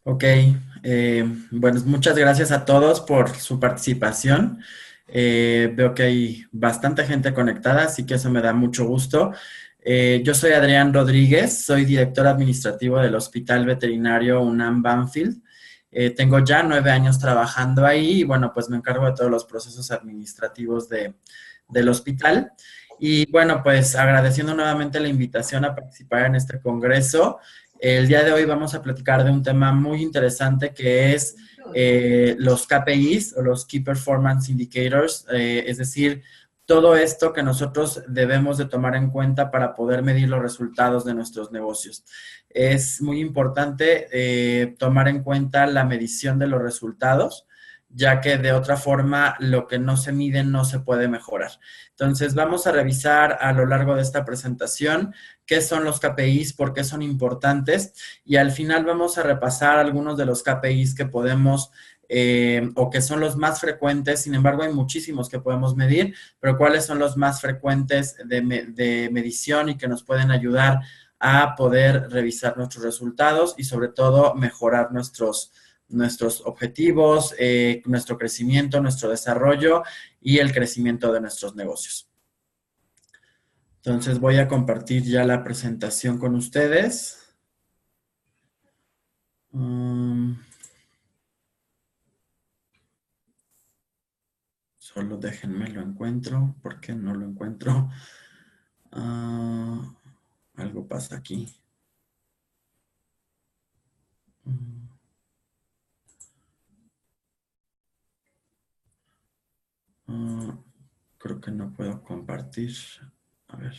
Ok, bueno, muchas gracias a todos por su participación. Veo que hay bastante gente conectada, así que eso me da mucho gusto. Yo soy Adrián Rodríguez, soy director administrativo del Hospital Veterinario UNAM Banfield. Tengo ya 9 años trabajando ahí y bueno, pues me encargo de todos los procesos administrativos del hospital. Y bueno, pues agradeciendo nuevamente la invitación a participar en este congreso. El día de hoy vamos a platicar de un tema muy interesante que es los KPIs o los Key Performance Indicators, es decir, todo esto que nosotros debemos de tomar en cuenta para poder medir los resultados de nuestros negocios. Es muy importante tomar en cuenta la medición de los resultados, ya que de otra forma lo que no se mide no se puede mejorar. Entonces vamos a revisar a lo largo de esta presentación qué son los KPIs, por qué son importantes y al final vamos a repasar algunos de los KPIs que podemos o que son los más frecuentes. Sin embargo, hay muchísimos que podemos medir, pero cuáles son los más frecuentes de medición y que nos pueden ayudar a poder revisar nuestros resultados y sobre todo mejorar nuestros objetivos, nuestro crecimiento, nuestro desarrollo y el crecimiento de nuestros negocios. Entonces voy a compartir ya la presentación con ustedes. Solo déjenme lo encuentro, porque no lo encuentro. Algo pasa aquí. Creo que no puedo compartir. A ver.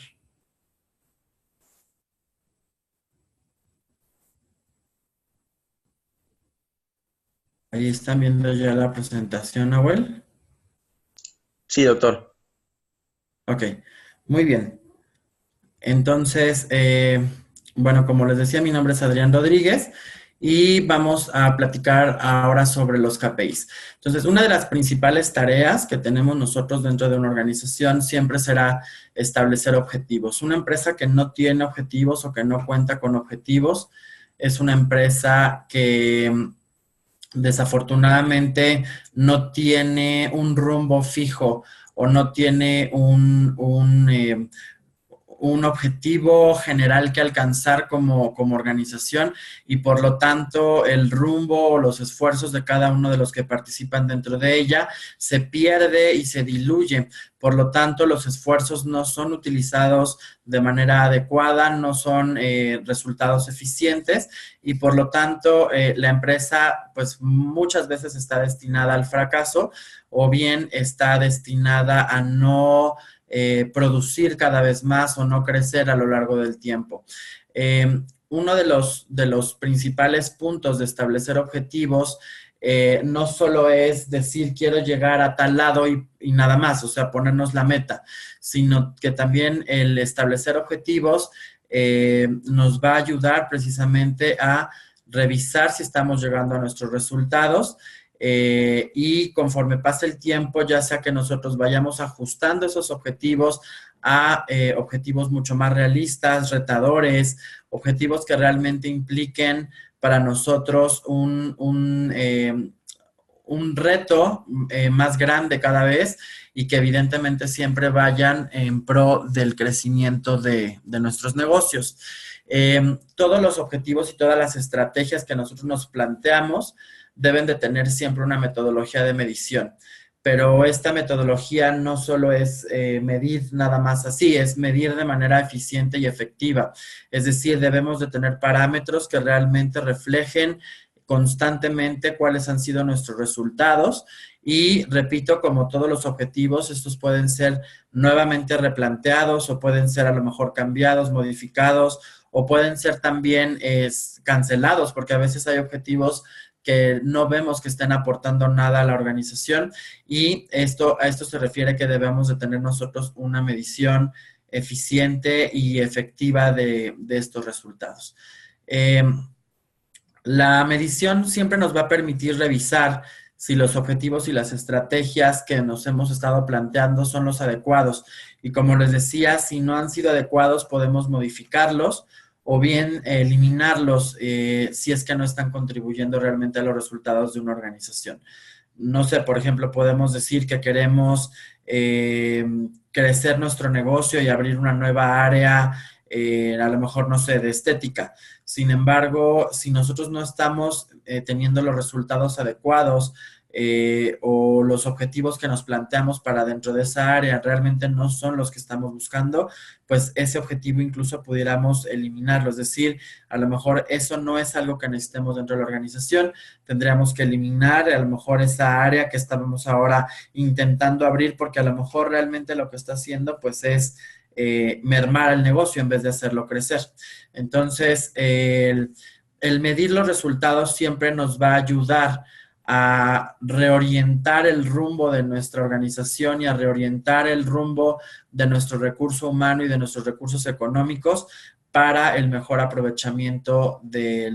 Ahí están viendo ya la presentación, Nahuel. Sí, doctor. Ok, muy bien. Entonces, bueno, como les decía, mi nombre es Adrián Rodríguez y vamos a platicar ahora sobre los KPIs. Entonces, una de las principales tareas que tenemos nosotros dentro de una organización siempre será establecer objetivos. Una empresa que no tiene objetivos o que no cuenta con objetivos es una empresa que desafortunadamente no tiene un rumbo fijo o no tiene un objetivo general que alcanzar como organización y por lo tanto el rumbo o los esfuerzos de cada uno de los que participan dentro de ella se pierde y se diluye. Por lo tanto, los esfuerzos no son utilizados de manera adecuada, no son resultados eficientes y por lo tanto la empresa pues muchas veces está destinada al fracaso o bien está destinada a no producir cada vez más o no crecer a lo largo del tiempo. Uno de los principales puntos de establecer objetivos no solo es decir quiero llegar a tal lado y nada más, o sea, ponernos la meta, sino que también el establecer objetivos nos va a ayudar precisamente a revisar si estamos llegando a nuestros resultados y conforme pase el tiempo, ya sea que nosotros vayamos ajustando esos objetivos a objetivos mucho más realistas, retadores, objetivos que realmente impliquen para nosotros un reto más grande cada vez y que evidentemente siempre vayan en pro del crecimiento de nuestros negocios. Todos los objetivos y todas las estrategias que nosotros nos planteamos deben de tener siempre una metodología de medición. Pero esta metodología no solo es medir nada más así, es medir de manera eficiente y efectiva. Es decir, debemos de tener parámetros que realmente reflejen constantemente cuáles han sido nuestros resultados y repito, como todos los objetivos, estos pueden ser nuevamente replanteados o pueden ser a lo mejor cambiados, modificados o pueden ser también cancelados porque a veces hay objetivos que no vemos que estén aportando nada a la organización y a esto se refiere que debemos de tener nosotros una medición eficiente y efectiva de estos resultados. La medición siempre nos va a permitir revisar si los objetivos y las estrategias que nos hemos estado planteando son los adecuados. Y como les decía, si no han sido adecuados, podemos modificarlos o bien eliminarlos si es que no están contribuyendo realmente a los resultados de una organización. No sé, por ejemplo, podemos decir que queremos crecer nuestro negocio y abrir una nueva área, a lo mejor, no sé, de estética. Sin embargo, si nosotros no estamos teniendo los resultados adecuados o los objetivos que nos planteamos para dentro de esa área realmente no son los que estamos buscando, pues ese objetivo incluso pudiéramos eliminarlo. Es decir, a lo mejor eso no es algo que necesitemos dentro de la organización, tendríamos que eliminar a lo mejor esa área que estábamos ahora intentando abrir, porque a lo mejor realmente lo que está haciendo pues es mermar el negocio en vez de hacerlo crecer. Entonces, el medir los resultados siempre nos va a ayudar a reorientar el rumbo de nuestra organización y a reorientar el rumbo de nuestro recurso humano y de nuestros recursos económicos para el mejor aprovechamiento de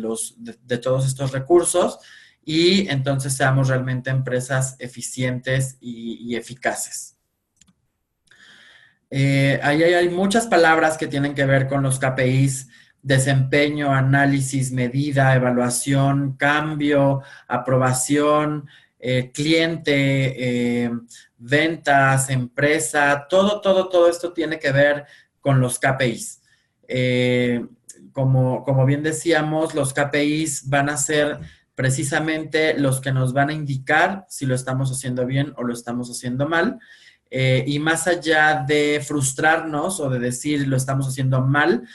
todos estos recursos y entonces seamos realmente empresas eficientes y eficaces. Ahí hay muchas palabras que tienen que ver con los KPIs: desempeño, análisis, medida, evaluación, cambio, aprobación, cliente, ventas, empresa, todo esto tiene que ver con los KPIs. Como bien decíamos, los KPIs van a ser precisamente los que nos van a indicar si lo estamos haciendo bien o lo estamos haciendo mal. Y más allá de frustrarnos o de decir lo estamos haciendo mal,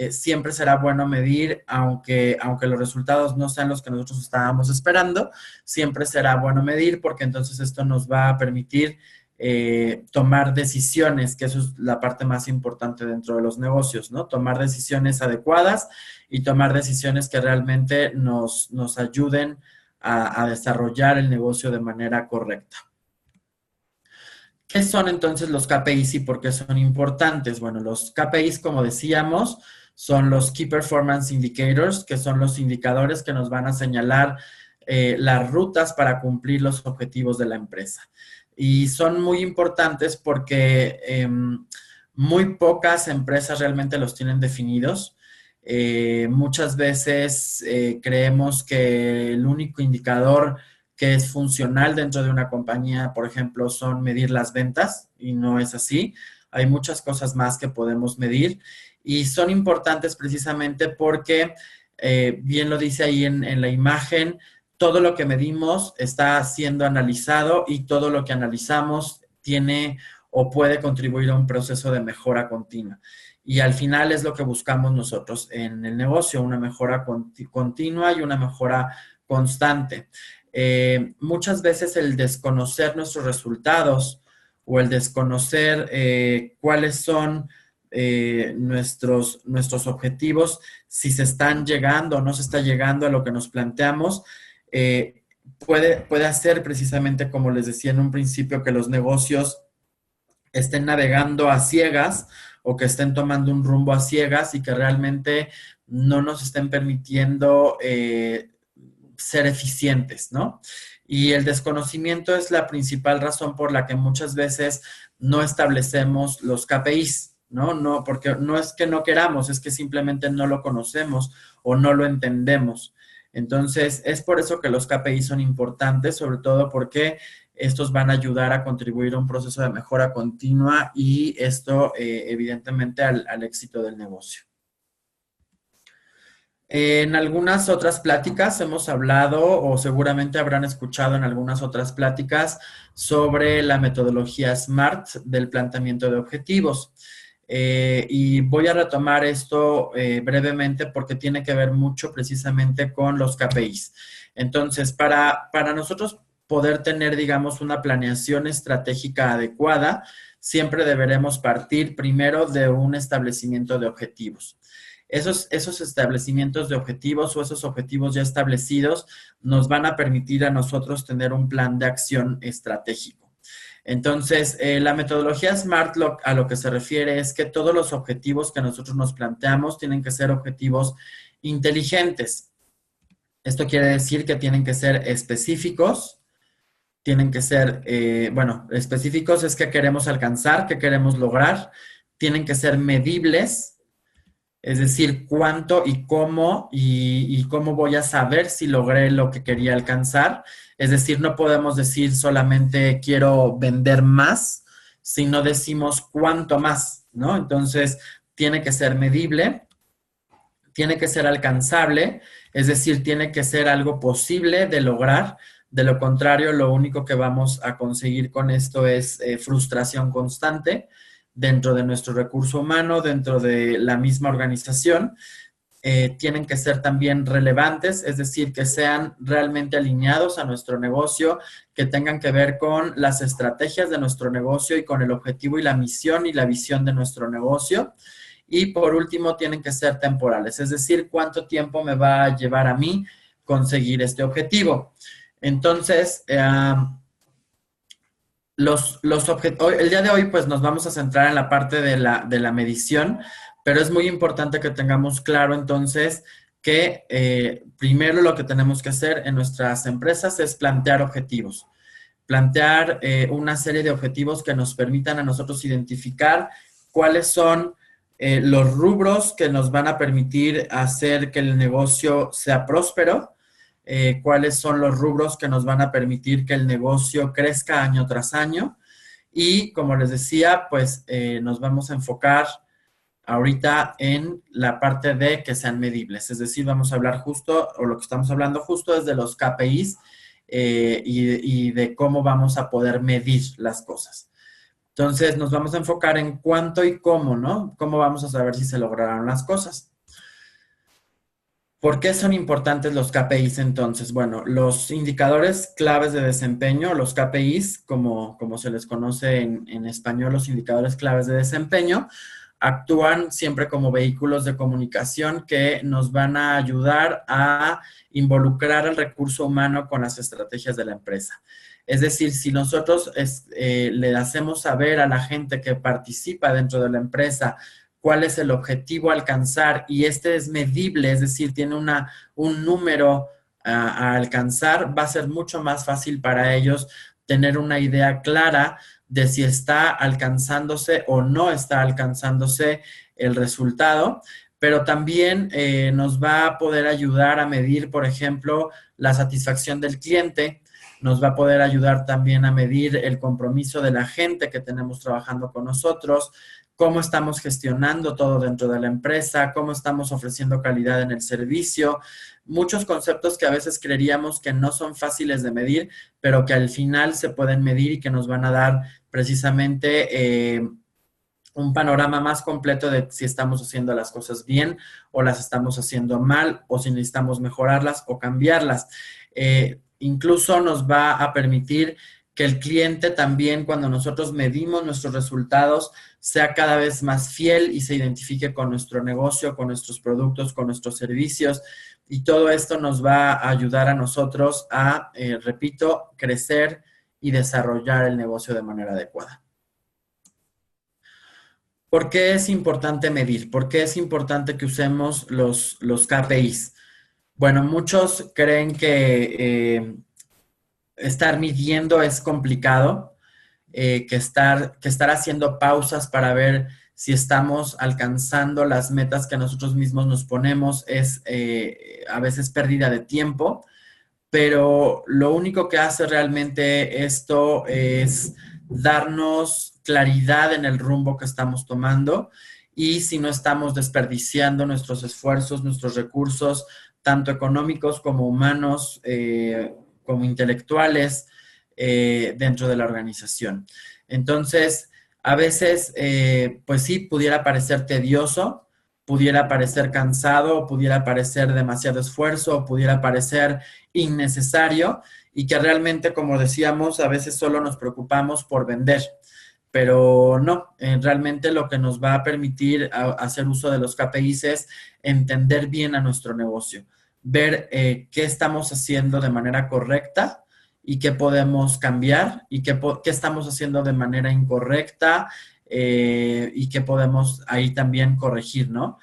siempre será bueno medir, aunque los resultados no sean los que nosotros estábamos esperando, siempre será bueno medir porque entonces esto nos va a permitir tomar decisiones, que eso es la parte más importante dentro de los negocios, ¿no? Tomar decisiones adecuadas y tomar decisiones que realmente nos ayuden a desarrollar el negocio de manera correcta. ¿Qué son entonces los KPIs y por qué son importantes? Bueno, los KPIs, como decíamos, son los Key Performance Indicators, que son los indicadores que nos van a señalar las rutas para cumplir los objetivos de la empresa. Y son muy importantes porque muy pocas empresas realmente los tienen definidos. Muchas veces creemos que el único indicador que es funcional dentro de una compañía, por ejemplo, son medir las ventas, y no es así. Hay muchas cosas más que podemos medir y son importantes precisamente porque, bien lo dice ahí en la imagen, todo lo que medimos está siendo analizado y todo lo que analizamos tiene o puede contribuir a un proceso de mejora continua. Y al final es lo que buscamos nosotros en el negocio, una mejora continua y una mejora constante. Muchas veces el desconocer nuestros resultados o el desconocer cuáles son nuestros objetivos, si se están llegando o no se está llegando a lo que nos planteamos, puede hacer precisamente, como les decía en un principio, que los negocios estén navegando a ciegas o que estén tomando un rumbo a ciegas y que realmente no nos estén permitiendo ser eficientes, ¿no? Y el desconocimiento es la principal razón por la que muchas veces no establecemos los KPIs, ¿no? No, porque no es que no queramos, es que simplemente no lo conocemos o no lo entendemos. Entonces, es por eso que los KPIs son importantes, sobre todo porque estos van a ayudar a contribuir a un proceso de mejora continua y esto, evidentemente, al éxito del negocio. En algunas otras pláticas hemos hablado, o seguramente habrán escuchado en algunas otras pláticas, sobre la metodología SMART del planteamiento de objetivos. Y voy a retomar esto brevemente porque tiene que ver mucho precisamente con los KPIs. Entonces, para nosotros poder tener, digamos, una planeación estratégica adecuada, siempre deberemos partir primero de un establecimiento de objetivos. Esos establecimientos de objetivos o esos objetivos ya establecidos nos van a permitir a nosotros tener un plan de acción estratégico. Entonces, la metodología SMART a lo que se refiere es que todos los objetivos que nosotros nos planteamos tienen que ser objetivos inteligentes. Esto quiere decir que tienen que ser específicos, tienen que ser, específicos es qué queremos alcanzar, qué queremos lograr, tienen que ser medibles, Es decir, cuánto y cómo voy a saber si logré lo que quería alcanzar. Es decir, no podemos decir solamente quiero vender más, sino decimos cuánto más, ¿no? Entonces, tiene que ser medible, tiene que ser alcanzable, es decir, tiene que ser algo posible de lograr. De lo contrario, lo único que vamos a conseguir con esto es frustración constante dentro de nuestro recurso humano, dentro de la misma organización. Tienen que ser también relevantes, es decir, que sean realmente alineados a nuestro negocio, que tengan que ver con las estrategias de nuestro negocio y con el objetivo y la misión y la visión de nuestro negocio. Y por último, tienen que ser temporales, es decir, cuánto tiempo me va a llevar a mí conseguir este objetivo. Entonces, el día de hoy, pues nos vamos a centrar en la parte de la medición, pero es muy importante que tengamos claro entonces que primero lo que tenemos que hacer en nuestras empresas es plantear objetivos, plantear una serie de objetivos que nos permitan a nosotros identificar cuáles son los rubros que nos van a permitir hacer que el negocio sea próspero, cuáles son los rubros que nos van a permitir que el negocio crezca año tras año. Y como les decía, pues nos vamos a enfocar ahorita en la parte de que sean medibles. Es decir, vamos a hablar justo, o lo que estamos hablando justo es de los KPIs y de cómo vamos a poder medir las cosas. Entonces, nos vamos a enfocar en cuánto y cómo, ¿no? ¿Cómo vamos a saber si se lograron las cosas? ¿Por qué son importantes los KPIs entonces? Bueno, los indicadores claves de desempeño, los KPIs, como se les conoce en español, los indicadores claves de desempeño, actúan siempre como vehículos de comunicación que nos van a ayudar a involucrar al recurso humano con las estrategias de la empresa. Es decir, si nosotros le hacemos saber a la gente que participa dentro de la empresa cuál es el objetivo a alcanzar y este es medible, es decir, tiene un número a alcanzar, va a ser mucho más fácil para ellos tener una idea clara de si está alcanzándose o no está alcanzándose el resultado, pero también nos va a poder ayudar a medir, por ejemplo, la satisfacción del cliente, nos va a poder ayudar también a medir el compromiso de la gente que tenemos trabajando con nosotros, cómo estamos gestionando todo dentro de la empresa, cómo estamos ofreciendo calidad en el servicio, muchos conceptos que a veces creeríamos que no son fáciles de medir, pero que al final se pueden medir y que nos van a dar precisamente un panorama más completo de si estamos haciendo las cosas bien o las estamos haciendo mal o si necesitamos mejorarlas o cambiarlas. Incluso nos va a permitir que el cliente también, cuando nosotros medimos nuestros resultados, sea cada vez más fiel y se identifique con nuestro negocio, con nuestros productos, con nuestros servicios. Y todo esto nos va a ayudar a nosotros a, repito, crecer y desarrollar el negocio de manera adecuada. ¿Por qué es importante medir? ¿Por qué es importante que usemos los KPIs? Bueno, muchos creen que estar midiendo es complicado, que estar haciendo pausas para ver si estamos alcanzando las metas que nosotros mismos nos ponemos es a veces pérdida de tiempo, pero lo único que hace realmente esto es darnos claridad en el rumbo que estamos tomando y si no estamos desperdiciando nuestros esfuerzos, nuestros recursos, tanto económicos como humanos, como intelectuales, dentro de la organización. Entonces, a veces, pues sí, pudiera parecer tedioso, pudiera parecer cansado, pudiera parecer demasiado esfuerzo, pudiera parecer innecesario y que realmente, como decíamos, a veces solo nos preocupamos por vender. Pero no, realmente lo que nos va a permitir hacer uso de los KPIs es entender bien a nuestro negocio, ver qué estamos haciendo de manera correcta y qué podemos cambiar y qué estamos haciendo de manera incorrecta y qué podemos ahí también corregir, ¿no?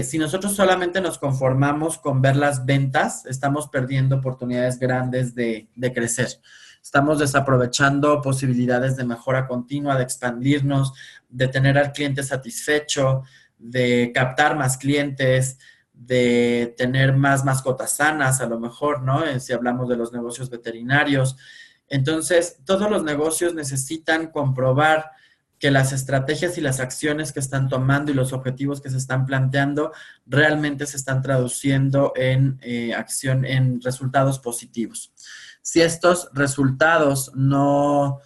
Si nosotros solamente nos conformamos con ver las ventas, estamos perdiendo oportunidades grandes de crecer. Estamos desaprovechando posibilidades de mejora continua, de expandirnos, de tener al cliente satisfecho, de captar más clientes, de tener más mascotas sanas, a lo mejor, ¿no? Si hablamos de los negocios veterinarios. Entonces, todos los negocios necesitan comprobar que las estrategias y las acciones que están tomando y los objetivos que se están planteando realmente se están traduciendo en acción, en resultados positivos. Si estos resultados no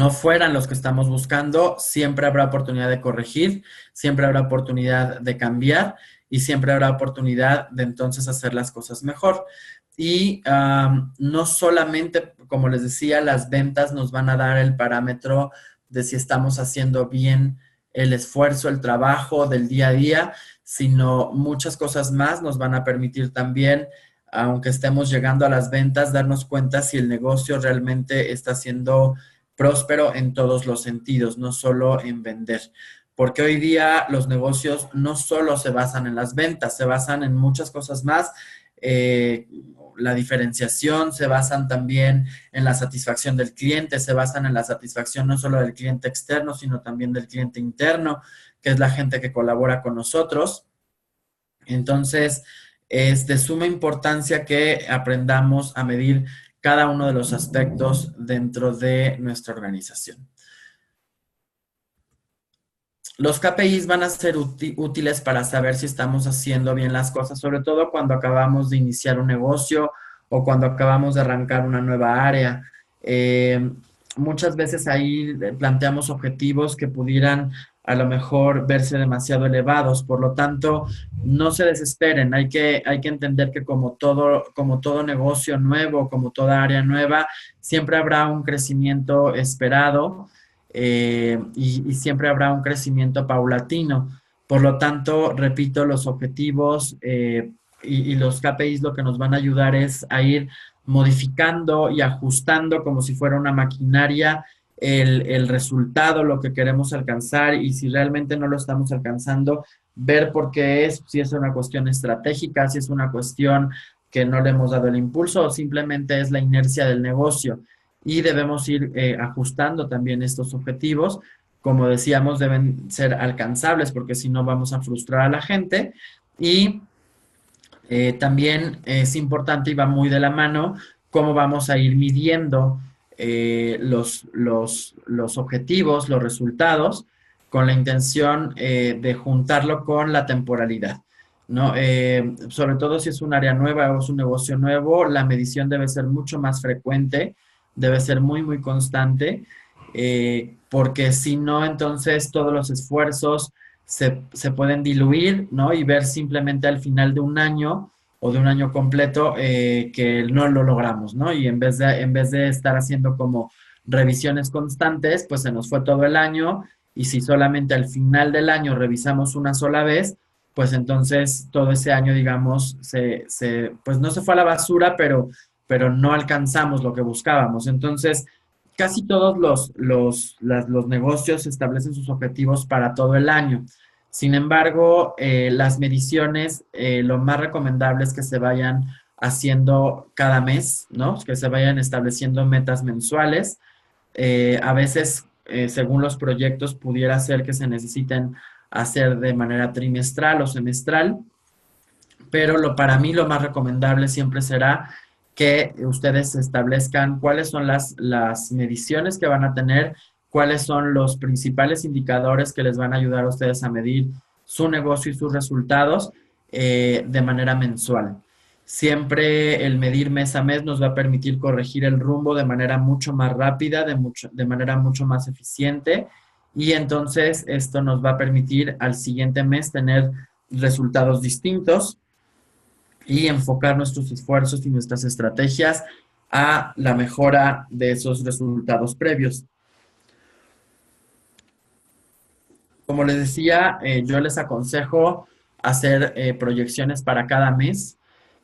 fueran los que estamos buscando, siempre habrá oportunidad de corregir, siempre habrá oportunidad de cambiar y siempre habrá oportunidad de entonces hacer las cosas mejor. Y no solamente, como les decía, las ventas nos van a dar el parámetro de si estamos haciendo bien el esfuerzo, el trabajo del día a día, sino muchas cosas más nos van a permitir también, aunque estemos llegando a las ventas, darnos cuenta si el negocio realmente está siendo próspero en todos los sentidos, no solo en vender. Porque hoy día los negocios no solo se basan en las ventas, se basan en muchas cosas más. La diferenciación, se basan también en la satisfacción del cliente, se basan en la satisfacción no solo del cliente externo, sino también del cliente interno, que es la gente que colabora con nosotros. Entonces, es de suma importancia que aprendamos a medir cada uno de los aspectos dentro de nuestra organización. Los KPIs van a ser útiles para saber si estamos haciendo bien las cosas, sobre todo cuando acabamos de iniciar un negocio o cuando acabamos de arrancar una nueva área. Muchas veces ahí planteamos objetivos que pudieran a lo mejor verse demasiado elevados, por lo tanto, no se desesperen, hay que entender que como todo negocio nuevo, como toda área nueva, siempre habrá un crecimiento esperado y siempre habrá un crecimiento paulatino. Por lo tanto, repito, los objetivos y los KPIs lo que nos van a ayudar es a ir modificando y ajustando como si fuera una maquinaria el resultado, lo que queremos alcanzar, y si realmente no lo estamos alcanzando, ver por qué es, si es una cuestión estratégica, si es una cuestión que no le hemos dado el impulso o simplemente es la inercia del negocio. Y debemos ir ajustando también estos objetivos. Como decíamos, deben ser alcanzables porque si no vamos a frustrar a la gente. Y también es importante y va muy de la mano cómo vamos a ir midiendo los objetivos, los resultados, con la intención de juntarlo con la temporalidad, ¿no? Sobre todo si es un área nueva o es un negocio nuevo, la medición debe ser mucho más frecuente, debe ser muy, muy constante, porque si no, entonces todos los esfuerzos se pueden diluir, ¿no? Y ver simplemente al final de un año o de un año completo que no lo logramos, ¿no? Y en vez de estar haciendo como revisiones constantes, pues se nos fue todo el año, y si solamente al final del año revisamos una sola vez, pues entonces todo ese año, digamos, pues no se fue a la basura, pero no alcanzamos lo que buscábamos. Entonces, casi todos los negocios establecen sus objetivos para todo el año. Sin embargo, las mediciones, lo más recomendable es que se vayan haciendo cada mes, ¿no? Que se vayan estableciendo metas mensuales. A veces, según los proyectos, pudiera ser que se necesiten hacer de manera trimestral o semestral, pero para mí lo más recomendable siempre será que ustedes establezcan cuáles son las mediciones que van a tener, cuáles son los principales indicadores que les van a ayudar a ustedes a medir su negocio y sus resultados de manera mensual. Siempre el medir mes a mes nos va a permitir corregir el rumbo de manera mucho más rápida, de manera mucho más eficiente, y entonces esto nos va a permitir al siguiente mes tener resultados distintos y enfocar nuestros esfuerzos y nuestras estrategias a la mejora de esos resultados previos. Como les decía, yo les aconsejo hacer proyecciones para cada mes.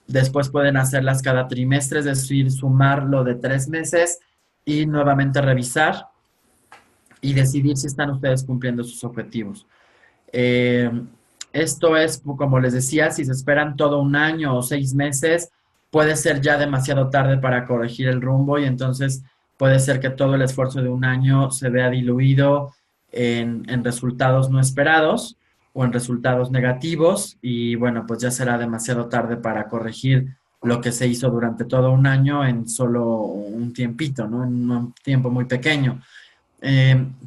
Después pueden hacerlas cada trimestre, es decir, sumarlo de 3 meses y nuevamente revisar y decidir si están ustedes cumpliendo sus objetivos. Esto es, como les decía, si se esperan todo un año o 6 meses, puede ser ya demasiado tarde para corregir el rumbo, y entonces puede ser que todo el esfuerzo de un año se vea diluido en resultados no esperados o en resultados negativos y bueno, pues ya será demasiado tarde para corregir lo que se hizo durante todo un año en solo un tiempito, ¿no? En un tiempo muy pequeño.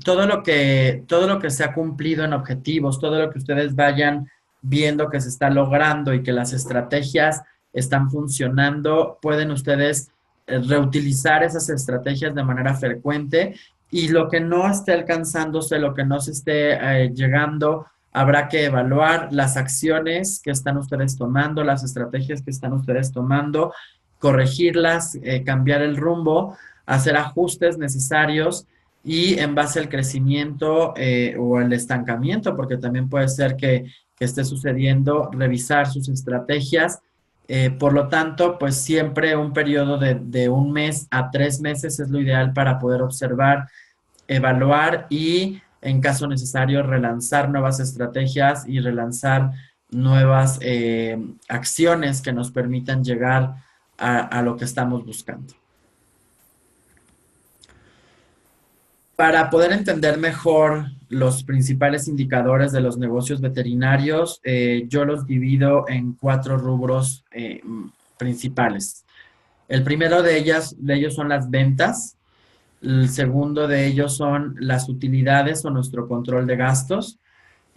Todo lo que se ha cumplido en objetivos, todo lo que ustedes vayan viendo que se está logrando y que las estrategias están funcionando, pueden ustedes reutilizar esas estrategias de manera frecuente y lo que no esté alcanzándose, lo que no se esté llegando, habrá que evaluar las acciones que están ustedes tomando, las estrategias que están ustedes tomando, corregirlas, cambiar el rumbo, hacer ajustes necesarios y en base al crecimiento o el estancamiento, porque también puede ser que esté sucediendo, revisar sus estrategias. Por lo tanto, pues siempre un periodo de 1 mes a 3 meses es lo ideal para poder observar, evaluar y en caso necesario relanzar nuevas estrategias y relanzar nuevas acciones que nos permitan llegar a lo que estamos buscando. Para poder entender mejor los principales indicadores de los negocios veterinarios, yo los divido en 4 rubros principales. El primero de ellos son las ventas, el segundo de ellos son las utilidades o nuestro control de gastos,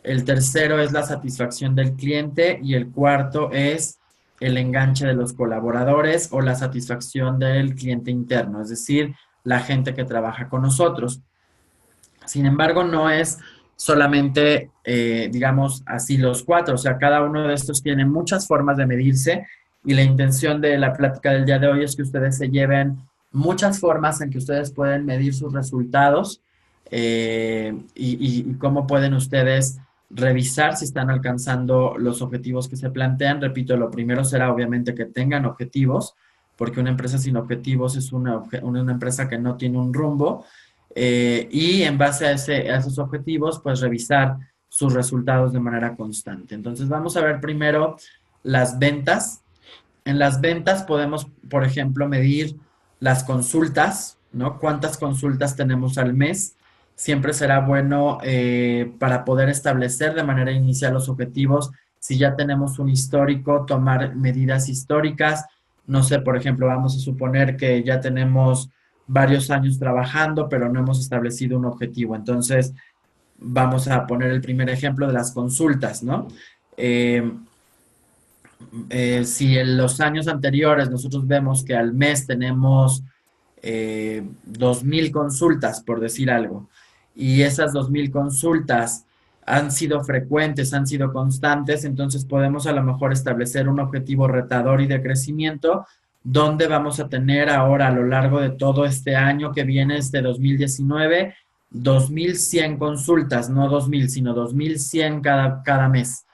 el tercero es la satisfacción del cliente y el cuarto es el enganche de los colaboradores o la satisfacción del cliente interno, es decir, la gente que trabaja con nosotros. Sin embargo, no es solamente, digamos, así los 4, o sea, cada uno de estos tiene muchas formas de medirse y la intención de la plática del día de hoy es que ustedes se lleven muchas formas en que ustedes pueden medir sus resultados y cómo pueden ustedes revisar si están alcanzando los objetivos que se plantean. Repito, lo primero será obviamente que tengan objetivos, porque una empresa sin objetivos es una empresa que no tiene un rumbo y en base a esos objetivos, pues revisar sus resultados de manera constante. Entonces vamos a ver primero las ventas. En las ventas podemos, por ejemplo, medir las consultas, ¿no? ¿Cuántas consultas tenemos al mes? Siempre será bueno para poder establecer de manera inicial los objetivos. Si ya tenemos un histórico, tomar medidas históricas. No sé, por ejemplo, vamos a suponer que ya tenemos varios años trabajando, pero no hemos establecido un objetivo. Entonces, vamos a poner el primer ejemplo de las consultas, ¿no? Eh, si en los años anteriores nosotros vemos que al mes tenemos 2,000 consultas, por decir algo, y esas 2,000 consultas han sido frecuentes, han sido constantes, entonces podemos a lo mejor establecer un objetivo retador y de crecimiento, donde vamos a tener ahora a lo largo de todo este año que viene, este 2019, 2,100 consultas, no 2,000, sino 2,100 cada mes.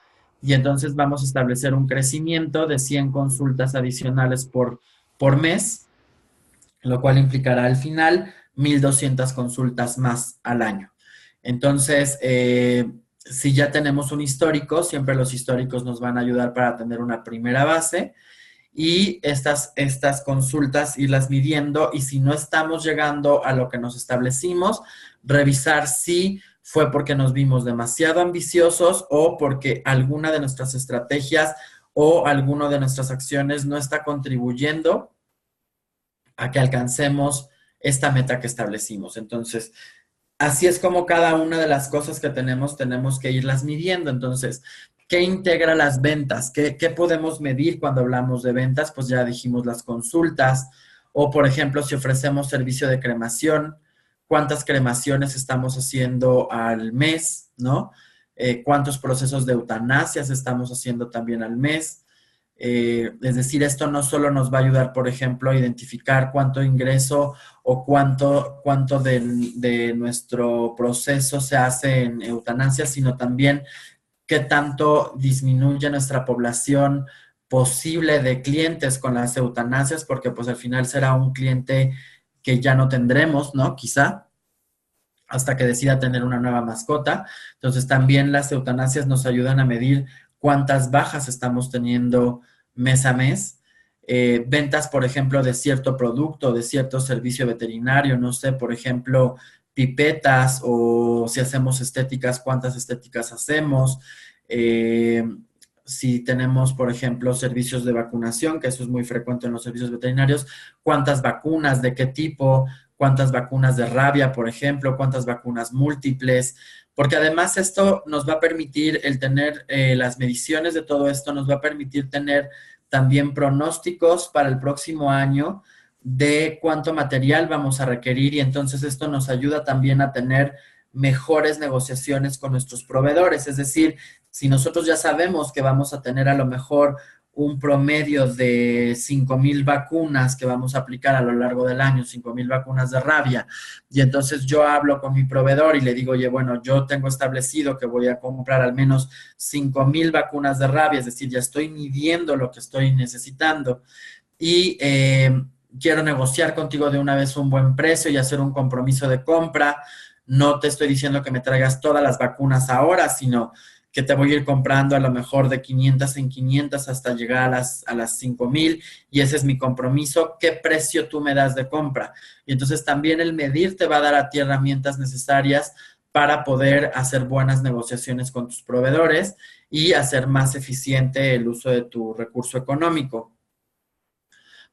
Y entonces vamos a establecer un crecimiento de 100 consultas adicionales por mes, lo cual implicará al final 1,200 consultas más al año. Entonces, si ya tenemos un histórico, siempre los históricos nos van a ayudar para tener una primera base y estas consultas irlas midiendo y si no estamos llegando a lo que nos establecimos, revisar si fue porque nos vimos demasiado ambiciosos o porque alguna de nuestras estrategias o alguna de nuestras acciones no está contribuyendo a que alcancemos esta meta que establecimos. Entonces, así es como cada una de las cosas que tenemos que irlas midiendo. Entonces, ¿qué integra las ventas? ¿Qué podemos medir cuando hablamos de ventas? Pues ya dijimos las consultas o, por ejemplo, si ofrecemos servicio de cremación, ¿cuántas cremaciones estamos haciendo al mes? ¿No? ¿Cuántos procesos de eutanasias estamos haciendo también al mes? Es decir, esto no solo nos va a ayudar, por ejemplo, a identificar cuánto ingreso o cuánto de nuestro proceso se hace en eutanasia, sino también qué tanto disminuye nuestra población posible de clientes con las eutanasias, porque pues al final será un cliente que ya no tendremos, ¿no? Quizá hasta que decida tener una nueva mascota. Entonces también las eutanasias nos ayudan a medir cuántas bajas estamos teniendo mes a mes. Ventas, por ejemplo, de cierto producto, de cierto servicio veterinario, no sé, por ejemplo, pipetas o si hacemos estéticas, cuántas estéticas hacemos. Eh, si tenemos, por ejemplo, servicios de vacunación, que eso es muy frecuente en los servicios veterinarios, cuántas vacunas, de qué tipo, cuántas vacunas de rabia, por ejemplo, cuántas vacunas múltiples, porque además esto nos va a permitir el tener las mediciones de todo esto, nos va a permitir tener también pronósticos para el próximo año de cuánto material vamos a requerir y entonces esto nos ayuda también a tener mejores negociaciones con nuestros proveedores, es decir, si nosotros ya sabemos que vamos a tener a lo mejor un promedio de 5,000 vacunas que vamos a aplicar a lo largo del año, 5,000 vacunas de rabia, y entonces yo hablo con mi proveedor y le digo, oye, bueno, yo tengo establecido que voy a comprar al menos 5,000 vacunas de rabia, es decir, ya estoy midiendo lo que estoy necesitando y quiero negociar contigo de una vez un buen precio y hacer un compromiso de compra. No te estoy diciendo que me traigas todas las vacunas ahora, sino que te voy a ir comprando a lo mejor de 500 en 500 hasta llegar a las 5,000 y ese es mi compromiso. ¿Qué precio tú me das de compra? Y entonces también el medir te va a dar a ti herramientas necesarias para poder hacer buenas negociaciones con tus proveedores y hacer más eficiente el uso de tu recurso económico.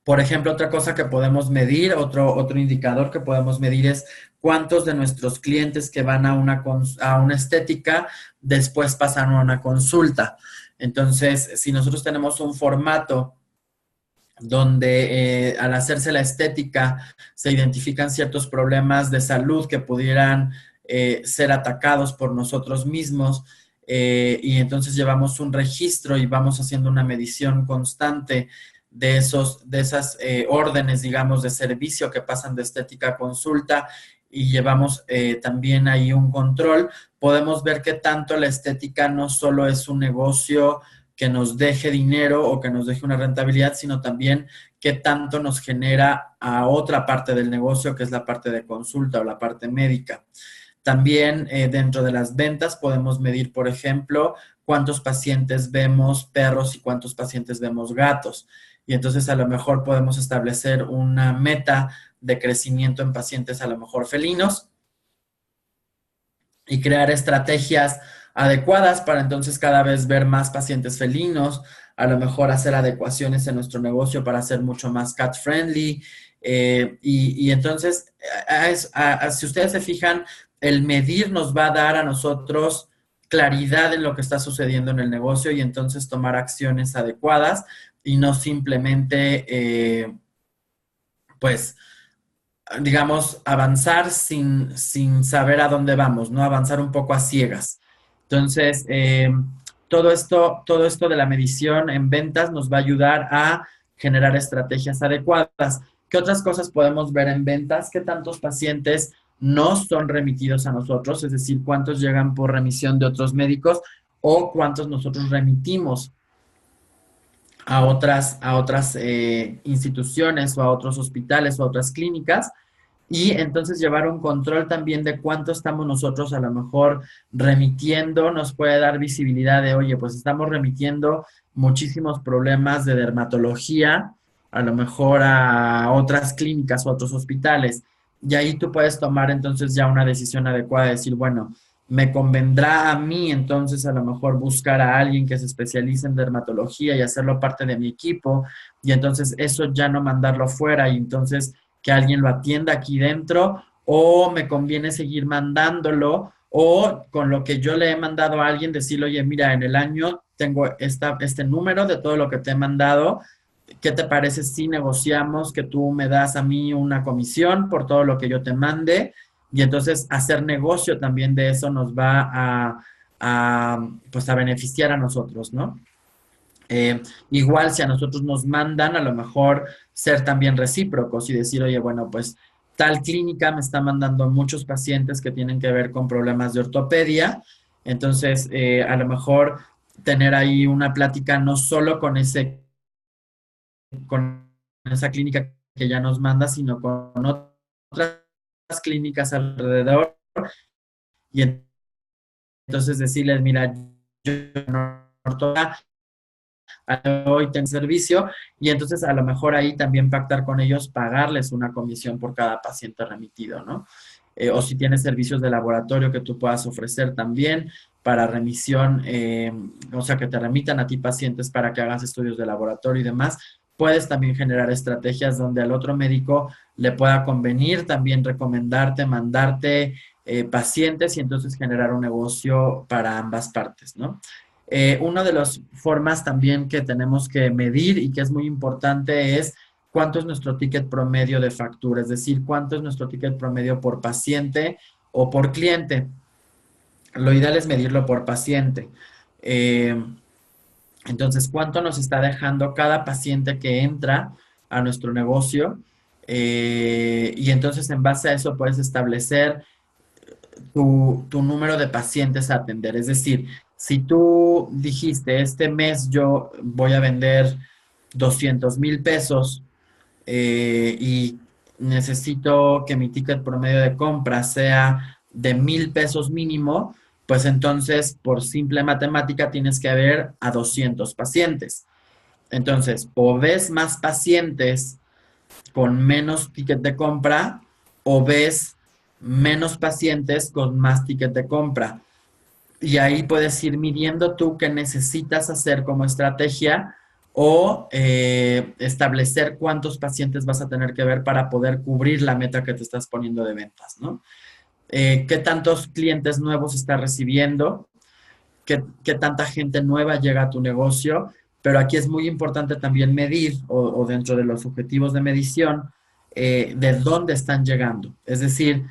Por ejemplo, otra cosa que podemos medir, otro indicador que podemos medir es cuántos de nuestros clientes que van a una estética después pasan a una consulta. Entonces, si nosotros tenemos un formato donde al hacerse la estética se identifican ciertos problemas de salud que pudieran ser atacados por nosotros mismos, y entonces llevamos un registro y vamos haciendo una medición constante de esas órdenes, digamos, de servicio que pasan de estética a consulta y llevamos también ahí un control, podemos ver que tanto la estética no solo es un negocio que nos deje dinero o que nos deje una rentabilidad, sino también qué tanto nos genera a otra parte del negocio, que es la parte de consulta o la parte médica. También dentro de las ventas podemos medir, por ejemplo, cuántos pacientes vemos perros y cuántos pacientes vemos gatos. Y entonces a lo mejor podemos establecer una meta de crecimiento en pacientes a lo mejor felinos y crear estrategias adecuadas para entonces cada vez ver más pacientes felinos, a lo mejor hacer adecuaciones en nuestro negocio para ser mucho más cat friendly. Y entonces, si ustedes se fijan, el medir nos va a dar a nosotros claridad en lo que está sucediendo en el negocio y entonces tomar acciones adecuadas y no simplemente, pues, digamos, avanzar sin saber a dónde vamos, ¿no? Avanzar un poco a ciegas. Entonces, todo esto de la medición en ventas nos va a ayudar a generar estrategias adecuadas. ¿Qué otras cosas podemos ver en ventas? ¿Qué tantos pacientes no son remitidos a nosotros? Es decir, cuántos llegan por remisión de otros médicos o cuántos nosotros remitimos a otras instituciones o a otros hospitales o a otras clínicas y entonces llevar un control también de cuánto estamos nosotros a lo mejor remitiendo, nos puede dar visibilidad de, oye, pues estamos remitiendo muchísimos problemas de dermatología, a lo mejor a otras clínicas o a otros hospitales. Y ahí tú puedes tomar entonces ya una decisión adecuada de decir, bueno, me convendrá a mí entonces a lo mejor buscar a alguien que se especialice en dermatología y hacerlo parte de mi equipo y entonces eso ya no mandarlo fuera y entonces que alguien lo atienda aquí dentro o me conviene seguir mandándolo o con lo que yo le he mandado a alguien decirle, oye, mira, en el año tengo este número de todo lo que te he mandado. ¿Qué te parece si negociamos que tú me das a mí una comisión por todo lo que yo te mande? Y entonces hacer negocio también de eso nos va pues a beneficiar a nosotros, ¿no? Igual si a nosotros nos mandan, a lo mejor ser también recíprocos y decir, oye, bueno, pues tal clínica me está mandando muchos pacientes que tienen que ver con problemas de ortopedia, entonces a lo mejor tener ahí una plática no solo con esa clínica que ya nos manda, sino con otras clínicas alrededor y entonces decirles, mira, yo no hoy tengo servicio y entonces a lo mejor ahí también pactar con ellos, pagarles una comisión por cada paciente remitido, ¿no? o si tienes servicios de laboratorio que tú puedas ofrecer también para remisión, o sea, que te remitan a ti pacientes para que hagas estudios de laboratorio y demás. Puedes también generar estrategias donde al otro médico le pueda convenir también recomendarte, mandarte pacientes y entonces generar un negocio para ambas partes, ¿no? Una de las formas también que tenemos que medir y que es muy importante es cuánto es nuestro ticket promedio de factura, es decir, cuánto es nuestro ticket promedio por paciente o por cliente. Lo ideal es medirlo por paciente. Eh, entonces, ¿cuánto nos está dejando cada paciente que entra a nuestro negocio? Y entonces, en base a eso, puedes establecer tu número de pacientes a atender. Es decir, si tú dijiste, este mes yo voy a vender 200,000 pesos y necesito que mi ticket promedio de compra sea de 1,000 pesos mínimo, pues entonces por simple matemática tienes que ver a 200 pacientes. Entonces, o ves más pacientes con menos ticket de compra o ves menos pacientes con más ticket de compra. Y ahí puedes ir midiendo tú qué necesitas hacer como estrategia o establecer cuántos pacientes vas a tener que ver para poder cubrir la meta que te estás poniendo de ventas, ¿no? ¿Qué tantos clientes nuevos estás recibiendo? ¿Qué tanta gente nueva llega a tu negocio? Pero aquí es muy importante también medir o dentro de los objetivos de medición de dónde están llegando. Es decir,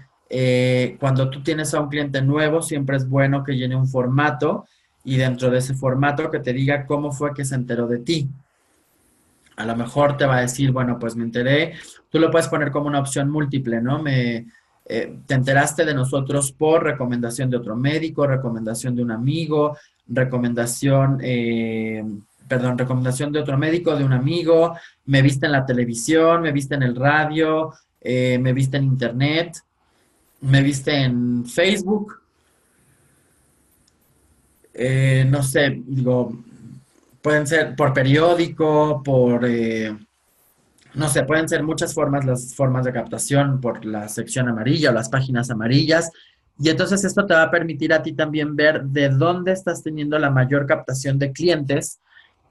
cuando tú tienes a un cliente nuevo, siempre es bueno que llene un formato y dentro de ese formato que te diga cómo fue que se enteró de ti. A lo mejor te va a decir, bueno, pues me enteré, tú lo puedes poner como una opción múltiple, ¿no? Te enteraste de nosotros por recomendación de otro médico, recomendación de un amigo, recomendación de otro médico, de un amigo, me viste en la televisión, me viste en el radio, me viste en internet, me viste en Facebook, no sé, digo, pueden ser por periódico, no sé, pueden ser muchas formas, las formas de captación por la sección amarilla o las páginas amarillas. Y entonces esto te va a permitir a ti también ver de dónde estás teniendo la mayor captación de clientes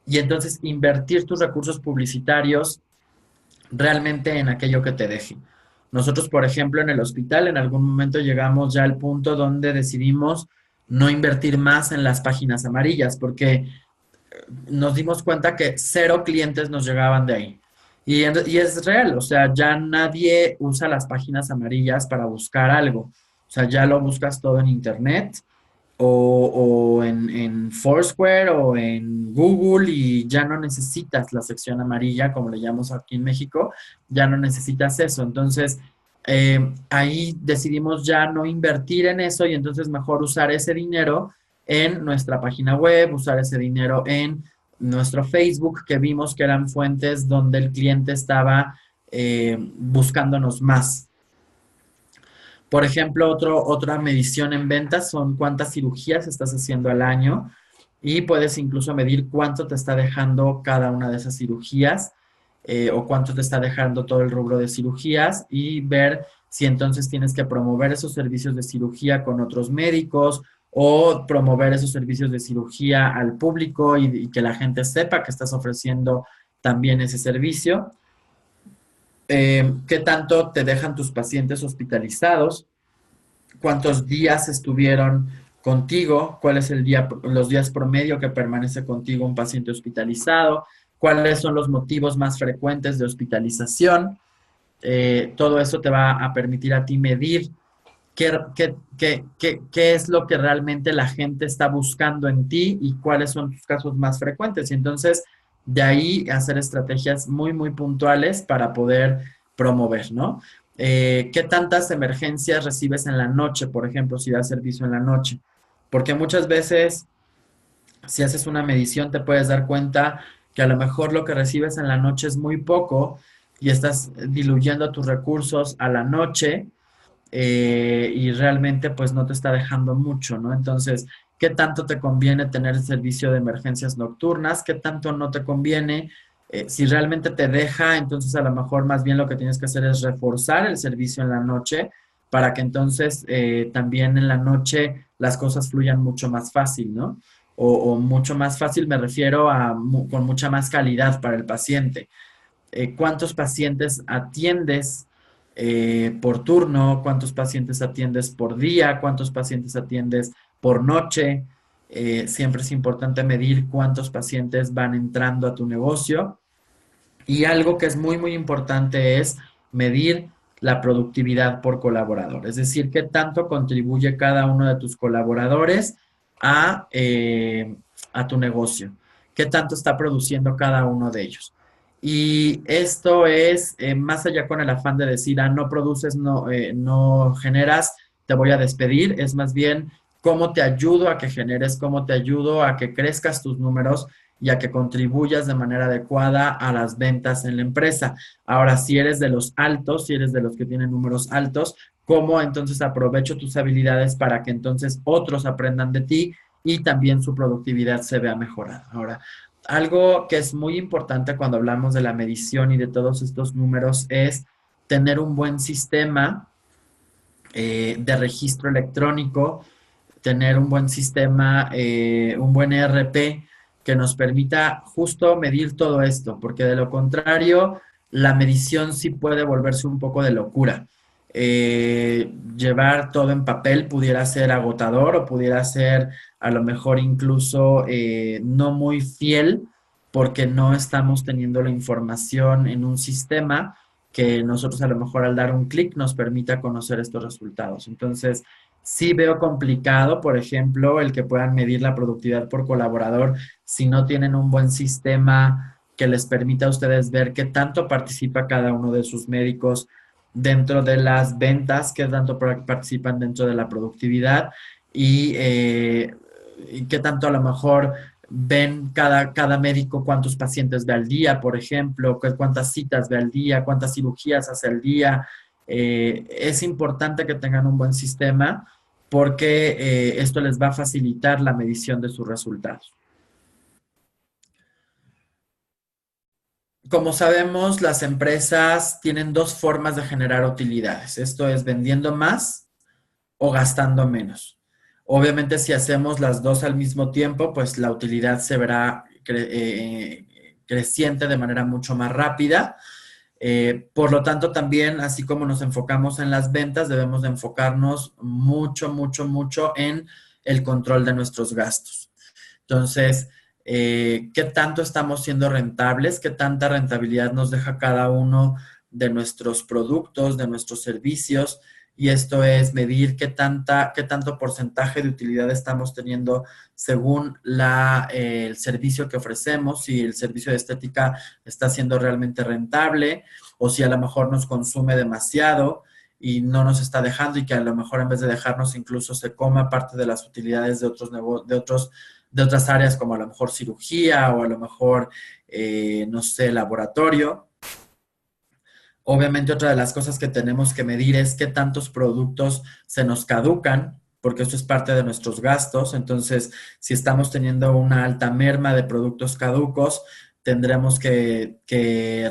y entonces invertir tus recursos publicitarios realmente en aquello que te deje. Nosotros, por ejemplo, en el hospital, en algún momento llegamos ya al punto donde decidimos no invertir más en las páginas amarillas, porque nos dimos cuenta que cero clientes nos llegaban de ahí. Y es real, o sea, ya nadie usa las páginas amarillas para buscar algo. O sea, ya lo buscas todo en internet o en Foursquare o en Google y ya no necesitas la sección amarilla, como le llamamos aquí en México, ya no necesitas eso. Entonces, ahí decidimos ya no invertir en eso y entonces mejor usar ese dinero en nuestra página web, usar ese dinero en nuestro Facebook, que vimos que eran fuentes donde el cliente estaba buscándonos más. Por ejemplo, otra medición en ventas son cuántas cirugías estás haciendo al año y puedes incluso medir cuánto te está dejando cada una de esas cirugías o cuánto te está dejando todo el rubro de cirugías y ver si entonces tienes que promover esos servicios de cirugía con otros médicos o promover esos servicios de cirugía al público y que la gente sepa que estás ofreciendo también ese servicio. ¿Qué tanto te dejan tus pacientes hospitalizados? ¿Cuántos días estuvieron contigo? ¿Cuál es los días promedio que permanece contigo un paciente hospitalizado? ¿Cuáles son los motivos más frecuentes de hospitalización? Todo eso te va a permitir a ti medir qué es lo que realmente la gente está buscando en ti y cuáles son tus casos más frecuentes. Y entonces, de ahí hacer estrategias muy, muy puntuales para poder promover, ¿no? ¿Qué tantas emergencias recibes en la noche, por ejemplo, si das servicio en la noche? Porque muchas veces, si haces una medición, te puedes dar cuenta que a lo mejor lo que recibes en la noche es muy poco y estás diluyendo tus recursos a la noche y realmente pues no te está dejando mucho, ¿no? Entonces, ¿qué tanto te conviene tener el servicio de emergencias nocturnas? ¿Qué tanto no te conviene? Si realmente te deja, entonces a lo mejor más bien lo que tienes que hacer es reforzar el servicio en la noche para que entonces también en la noche las cosas fluyan mucho más fácil, ¿no? O mucho más fácil me refiero a con mucha más calidad para el paciente. ¿Cuántos pacientes atiendes por turno? ¿Cuántos pacientes atiendes por día? ¿Cuántos pacientes atiendes por noche? Siempre es importante medir cuántos pacientes van entrando a tu negocio. Y algo que es muy, muy importante es medir la productividad por colaborador. Es decir, qué tanto contribuye cada uno de tus colaboradores a, eh, a tu negocio. Qué tanto está produciendo cada uno de ellos. Y esto es más allá con el afán de decir, no produces, no generas, te voy a despedir. Es más bien cómo te ayudo a que generes, cómo te ayudo a que crezcas tus números y a que contribuyas de manera adecuada a las ventas en la empresa. Ahora, si eres de los altos, si eres de los que tienen números altos, ¿cómo entonces aprovecho tus habilidades para que entonces otros aprendan de ti y también su productividad se vea mejorada? Ahora, algo que es muy importante cuando hablamos de la medición y de todos estos números es tener un buen sistema de registro electrónico, tener un buen sistema, un buen ERP que nos permita justo medir todo esto, porque de lo contrario, la medición sí puede volverse un poco de locura. Llevar todo en papel pudiera ser agotador o pudiera ser a lo mejor incluso no muy fiel porque no estamos teniendo la información en un sistema que nosotros a lo mejor al dar un clic nos permita conocer estos resultados. Entonces, sí veo complicado, por ejemplo, el que puedan medir la productividad por colaborador si no tienen un buen sistema que les permita a ustedes ver qué tanto participa cada uno de sus médicos dentro de las ventas, qué tanto participan dentro de la productividad y qué tanto a lo mejor ven cada médico cuántos pacientes ve al día, por ejemplo, cuántas citas ve al día, cuántas cirugías hace al día. Es importante que tengan un buen sistema porque esto les va a facilitar la medición de sus resultados. Como sabemos, las empresas tienen dos formas de generar utilidades. Esto es vendiendo más o gastando menos. Obviamente, si hacemos las dos al mismo tiempo, pues la utilidad se verá creciente de manera mucho más rápida. Por lo tanto, también, así como nos enfocamos en las ventas, debemos de enfocarnos mucho, mucho, mucho en el control de nuestros gastos. Entonces, ¿qué tanto estamos siendo rentables? ¿Qué tanta rentabilidad nos deja cada uno de nuestros productos, de nuestros servicios? Y esto es medir qué tanto porcentaje de utilidad estamos teniendo según el servicio que ofrecemos, si el servicio de estética está siendo realmente rentable o si a lo mejor nos consume demasiado y no nos está dejando y que a lo mejor en vez de dejarnos incluso se coma parte de las utilidades de otras áreas como a lo mejor cirugía o a lo mejor, no sé, laboratorio. Obviamente otra de las cosas que tenemos que medir es qué tantos productos se nos caducan, porque esto es parte de nuestros gastos. Entonces, si estamos teniendo una alta merma de productos caducos, tendremos que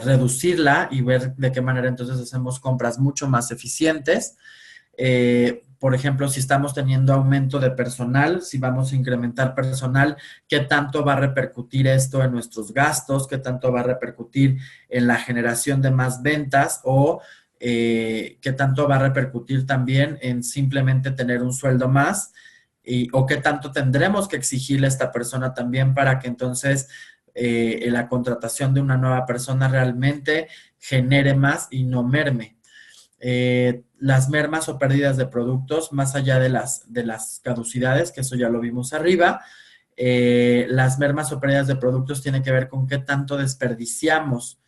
reducirla y ver de qué manera entonces hacemos compras mucho más eficientes. Por ejemplo, si estamos teniendo aumento de personal, si vamos a incrementar personal, ¿qué tanto va a repercutir esto en nuestros gastos? ¿Qué tanto va a repercutir en la generación de más ventas? ¿O qué tanto va a repercutir también en simplemente tener un sueldo más? ¿O qué tanto tendremos que exigirle a esta persona también para que entonces la contratación de una nueva persona realmente genere más y no merme? Las mermas o pérdidas de productos, más allá de las caducidades, que eso ya lo vimos arriba, las mermas o pérdidas de productos tienen que ver con qué tanto desperdiciamos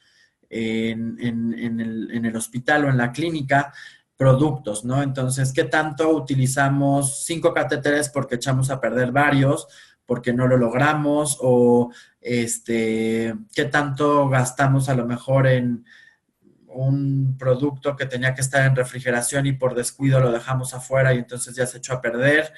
en el hospital o en la clínica productos, ¿no? Entonces, ¿qué tanto utilizamos 5 catéteres porque echamos a perder varios, porque no lo logramos? O qué tanto gastamos a lo mejor en un producto que tenía que estar en refrigeración y por descuido lo dejamos afuera y entonces ya se echó a perder.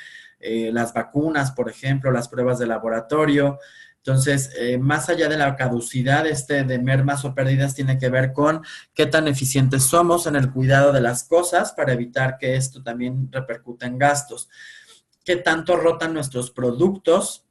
Las vacunas, por ejemplo, las pruebas de laboratorio. Entonces, más allá de la caducidad, de mermas o pérdidas tiene que ver con qué tan eficientes somos en el cuidado de las cosas para evitar que esto también repercuta en gastos. Qué tanto rotan nuestros productos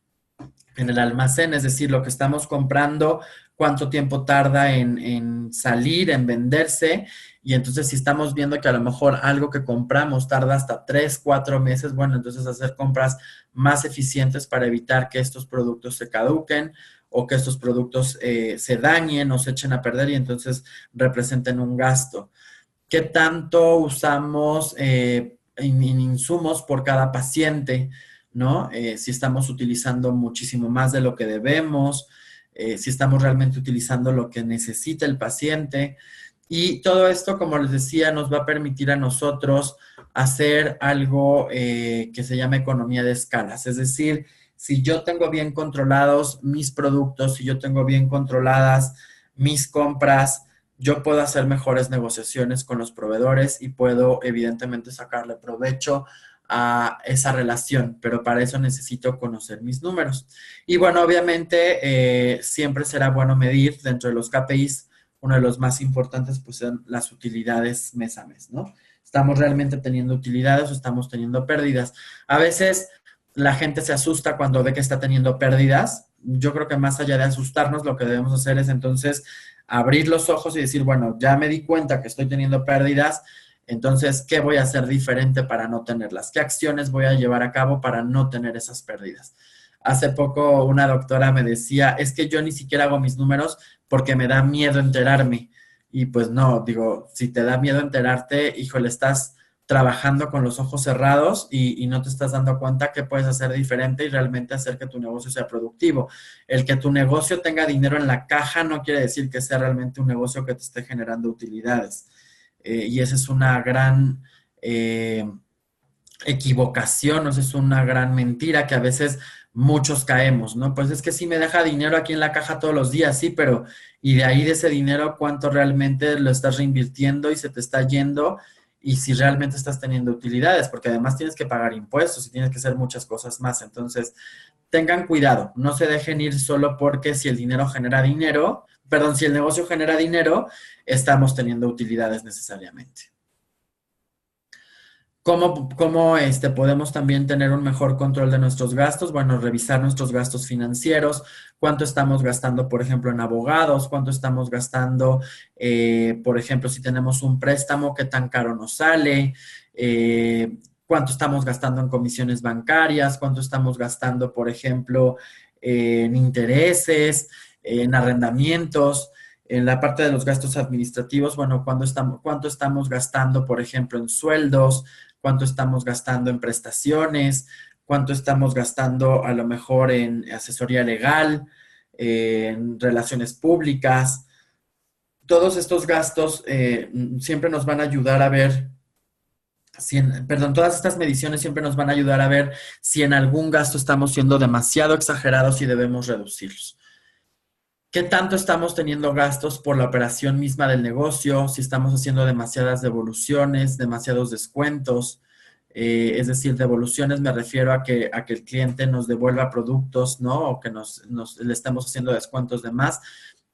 en el almacén, es decir, lo que estamos comprando, cuánto tiempo tarda en salir, en venderse, y entonces si estamos viendo que a lo mejor algo que compramos tarda hasta 3, 4 meses, bueno, entonces hacer compras más eficientes para evitar que estos productos se caduquen o que estos productos se dañen o se echen a perder y entonces representen un gasto. ¿Qué tanto usamos en insumos por cada paciente? ¿No? Si estamos utilizando muchísimo más de lo que debemos, si estamos realmente utilizando lo que necesita el paciente. Y todo esto, como les decía, nos va a permitir a nosotros hacer algo que se llama economía de escalas. Es decir, si yo tengo bien controlados mis productos, si yo tengo bien controladas mis compras, yo puedo hacer mejores negociaciones con los proveedores y puedo evidentemente sacarle provecho a esa relación, pero para eso necesito conocer mis números. Y bueno, obviamente siempre será bueno medir dentro de los KPIs, uno de los más importantes pues son las utilidades mes a mes, ¿no? ¿Estamos realmente teniendo utilidades o estamos teniendo pérdidas? A veces la gente se asusta cuando ve que está teniendo pérdidas. Yo creo que más allá de asustarnos, lo que debemos hacer es entonces abrir los ojos y decir, bueno, ya me di cuenta que estoy teniendo pérdidas, entonces, ¿qué voy a hacer diferente para no tenerlas? ¿Qué acciones voy a llevar a cabo para no tener esas pérdidas? Hace poco una doctora me decía, es que yo ni siquiera hago mis números porque me da miedo enterarme. Y pues no, digo, si te da miedo enterarte, híjole, estás trabajando con los ojos cerrados y no te estás dando cuenta que puedes hacer diferente y realmente hacer que tu negocio sea productivo. El que tu negocio tenga dinero en la caja no quiere decir que sea realmente un negocio que te esté generando utilidades. Y esa es una gran equivocación, o sea, es una gran mentira que a veces muchos caemos, ¿no? Pues es que sí me deja dinero aquí en la caja todos los días, sí, pero y de ahí de ese dinero, ¿cuánto realmente lo estás reinvirtiendo y se te está yendo? Y si realmente estás teniendo utilidades, porque además tienes que pagar impuestos y tienes que hacer muchas cosas más. Entonces, tengan cuidado, no se dejen ir solo porque si el dinero genera dinero, perdón, si el negocio genera dinero, estamos teniendo utilidades necesariamente. ¿Cómo podemos también tener un mejor control de nuestros gastos? Bueno, revisar nuestros gastos financieros, cuánto estamos gastando, por ejemplo, en abogados, cuánto estamos gastando, por ejemplo, si tenemos un préstamo, qué tan caro nos sale, cuánto estamos gastando en comisiones bancarias, cuánto estamos gastando, por ejemplo, en intereses, en arrendamientos. En la parte de los gastos administrativos, bueno, cuánto estamos gastando, por ejemplo, en sueldos, cuánto estamos gastando en prestaciones, cuánto estamos gastando a lo mejor en asesoría legal, en relaciones públicas. Todos estos gastos siempre nos van a ayudar a ver, perdón, todas estas mediciones siempre nos van a ayudar a ver si en algún gasto estamos siendo demasiado exagerados y debemos reducirlos. ¿Qué tanto estamos teniendo gastos por la operación misma del negocio? Si estamos haciendo demasiadas devoluciones, demasiados descuentos. Es decir, devoluciones me refiero a que el cliente nos devuelva productos, ¿no? O que le estemos haciendo descuentos de más.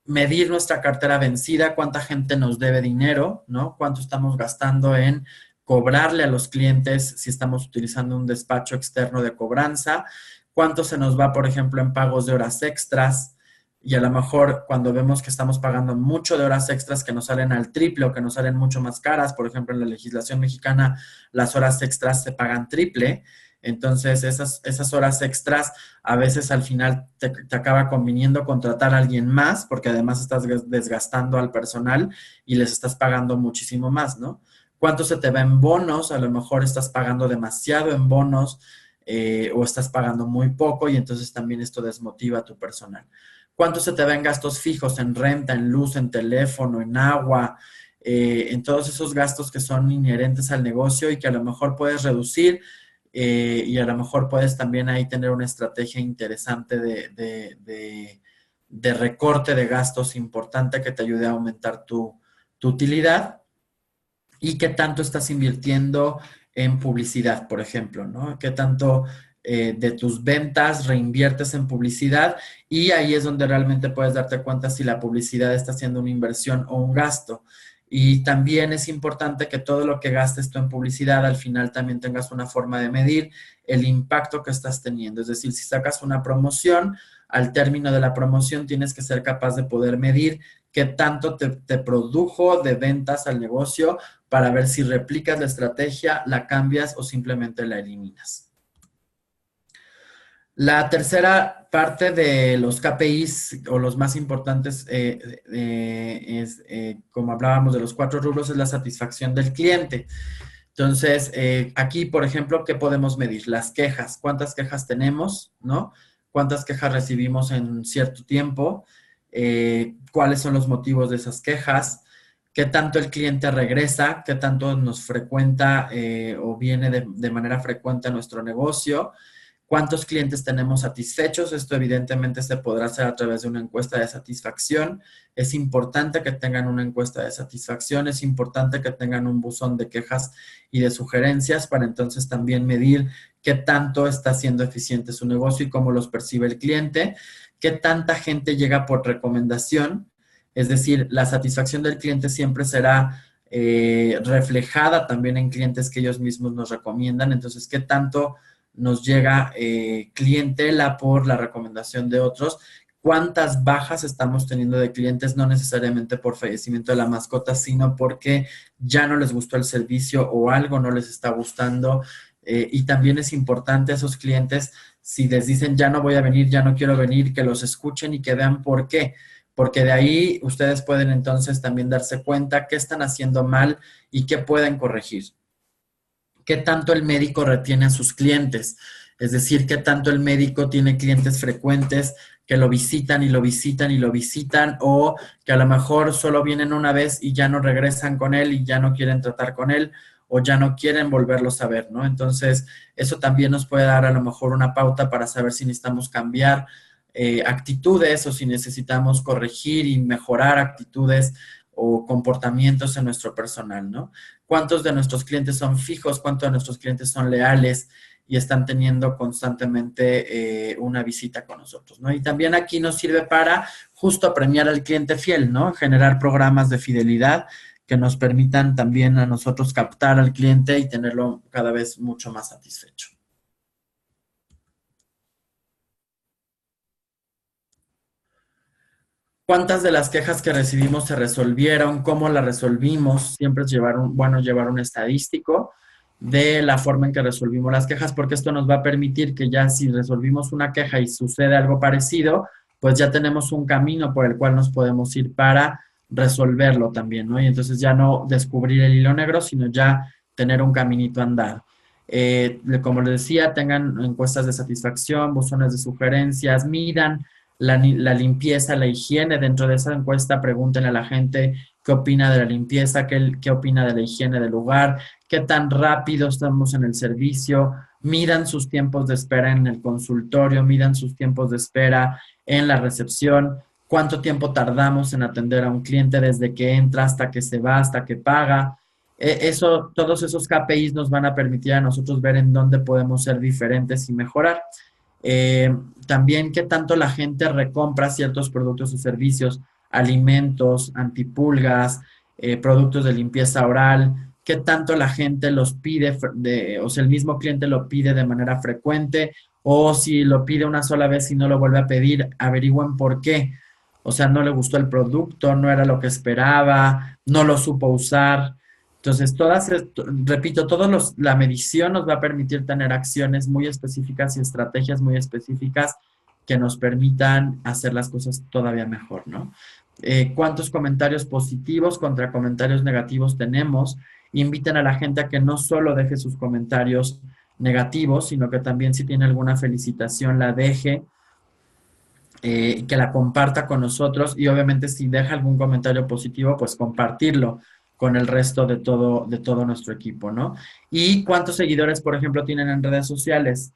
Medir nuestra cartera vencida, cuánta gente nos debe dinero, ¿no? Cuánto estamos gastando en cobrarle a los clientes si estamos utilizando un despacho externo de cobranza. Cuánto se nos va, por ejemplo, en pagos de horas extras y a lo mejor cuando vemos que estamos pagando mucho de horas extras que nos salen al triple o que nos salen mucho más caras, por ejemplo, en la legislación mexicana las horas extras se pagan triple, entonces esas horas extras a veces al final te acaba conviniendo contratar a alguien más porque además estás desgastando al personal y les estás pagando muchísimo más, ¿no? ¿Cuánto se te va en bonos? A lo mejor estás pagando demasiado en bonos o estás pagando muy poco y entonces también esto desmotiva a tu personal. ¿Cuánto se te va en gastos fijos, en renta, en luz, en teléfono, en agua, en todos esos gastos que son inherentes al negocio y que a lo mejor puedes reducir y a lo mejor puedes también ahí tener una estrategia interesante de recorte de gastos importante que te ayude a aumentar tu utilidad? ¿Y qué tanto estás invirtiendo en publicidad, por ejemplo, ¿no? ¿Qué tanto de tus ventas, reinviertes en publicidad y ahí es donde realmente puedes darte cuenta si la publicidad está haciendo una inversión o un gasto. Y también es importante que todo lo que gastes tú en publicidad al final también tengas una forma de medir el impacto que estás teniendo. Es decir, si sacas una promoción, al término de la promoción tienes que ser capaz de poder medir qué tanto te produjo de ventas al negocio para ver si replicas la estrategia, la cambias o simplemente la eliminas. La tercera parte de los KPIs o los más importantes es, como hablábamos de los 4 rubros, es la satisfacción del cliente. Entonces, aquí, por ejemplo, ¿qué podemos medir? Las quejas. ¿Cuántas quejas tenemos? ¿No? ¿Cuántas quejas recibimos en cierto tiempo? ¿Cuáles son los motivos de esas quejas? ¿Qué tanto el cliente regresa? ¿Qué tanto nos frecuenta o viene de manera frecuente a nuestro negocio? ¿Cuántos clientes tenemos satisfechos? Esto evidentemente se podrá hacer a través de una encuesta de satisfacción. Es importante que tengan una encuesta de satisfacción, es importante que tengan un buzón de quejas y de sugerencias para entonces también medir qué tanto está siendo eficiente su negocio y cómo los percibe el cliente, qué tanta gente llega por recomendación. Es decir, la satisfacción del cliente siempre será reflejada también en clientes que ellos mismos nos recomiendan. Entonces, qué tanto nos llega clientela por la recomendación de otros, cuántas bajas estamos teniendo de clientes, no necesariamente por fallecimiento de la mascota, sino porque ya no les gustó el servicio o algo no les está gustando. Y también es importante a esos clientes, si les dicen ya no voy a venir, ya no quiero venir, que los escuchen y que vean por qué. Porque de ahí ustedes pueden entonces también darse cuenta qué están haciendo mal y qué pueden corregir. ¿Qué tanto el médico retiene a sus clientes? Es decir, qué tanto el médico tiene clientes frecuentes que lo visitan y lo visitan y lo visitan, o que a lo mejor solo vienen una vez y ya no regresan con él y ya no quieren tratar con él o ya no quieren volverlos a ver, ¿no? Entonces, eso también nos puede dar a lo mejor una pauta para saber si necesitamos cambiar actitudes o si necesitamos corregir y mejorar actitudes o comportamientos en nuestro personal, ¿no? ¿Cuántos de nuestros clientes son fijos? ¿Cuántos de nuestros clientes son leales y están teniendo constantemente una visita con nosotros, ¿no? Y también aquí nos sirve para justo premiar al cliente fiel, ¿no? Generar programas de fidelidad que nos permitan también a nosotros captar al cliente y tenerlo cada vez mucho más satisfecho. ¿Cuántas de las quejas que recibimos se resolvieron? ¿Cómo las resolvimos? Siempre es llevar un estadístico de la forma en que resolvimos las quejas, porque esto nos va a permitir que ya si resolvimos una queja y sucede algo parecido, pues ya tenemos un camino por el cual nos podemos ir para resolverlo también, ¿no? Y entonces ya no descubrir el hilo negro, sino ya tener un caminito andado. Como les decía, tengan encuestas de satisfacción, buzones de sugerencias, midan la limpieza, la higiene. Dentro de esa encuesta pregúntenle a la gente qué opina de la limpieza, qué opina de la higiene del lugar, qué tan rápido estamos en el servicio, midan sus tiempos de espera en el consultorio, midan sus tiempos de espera en la recepción, cuánto tiempo tardamos en atender a un cliente desde que entra hasta que se va, hasta que paga. Todos esos KPIs nos van a permitir a nosotros ver en dónde podemos ser diferentes y mejorar. También qué tanto la gente recompra ciertos productos o servicios, alimentos, antipulgas, productos de limpieza oral, qué tanto la gente los pide, o sea, el mismo cliente lo pide de manera frecuente, o si lo pide una sola vez y no lo vuelve a pedir, averigüen por qué. O sea, no le gustó el producto, no era lo que esperaba, no lo supo usar. Entonces, repito, la medición nos va a permitir tener acciones muy específicas y estrategias muy específicas que nos permitan hacer las cosas todavía mejor, ¿no? ¿Cuántos comentarios positivos contra comentarios negativos tenemos? Inviten a la gente a que no solo deje sus comentarios negativos, sino que también si tiene alguna felicitación la deje, que la comparta con nosotros y obviamente si deja algún comentario positivo, pues compartirlo con el resto de todo nuestro equipo, ¿no? Y cuántos seguidores, por ejemplo, tienen en redes sociales,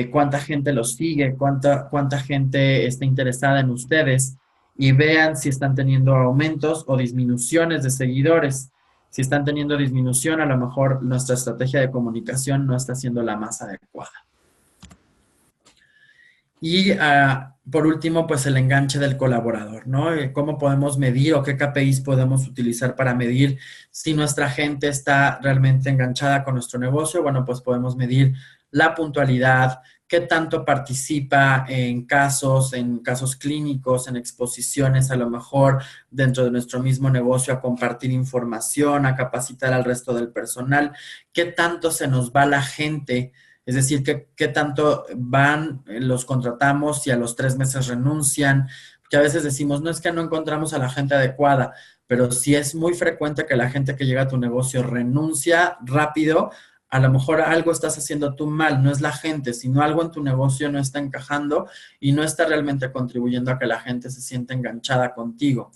cuánta gente los sigue, cuánta gente está interesada en ustedes y vean si están teniendo aumentos o disminuciones de seguidores. Si están teniendo disminución, a lo mejor nuestra estrategia de comunicación no está siendo la más adecuada. Y por último, pues el enganche del colaborador, ¿no? ¿Cómo podemos medir o qué KPIs podemos utilizar para medir si nuestra gente está realmente enganchada con nuestro negocio? Bueno, pues podemos medir la puntualidad, qué tanto participa en casos clínicos, en exposiciones, a lo mejor dentro de nuestro mismo negocio, a compartir información, a capacitar al resto del personal, qué tanto se nos va la gente. Es decir, ¿qué tanto van, los contratamos y a los 3 meses renuncian? Porque a veces decimos, no es que no encontramos a la gente adecuada, pero si es muy frecuente que la gente que llega a tu negocio renuncia rápido, a lo mejor algo estás haciendo tú mal, no es la gente, sino algo en tu negocio no está encajando y no está realmente contribuyendo a que la gente se sienta enganchada contigo.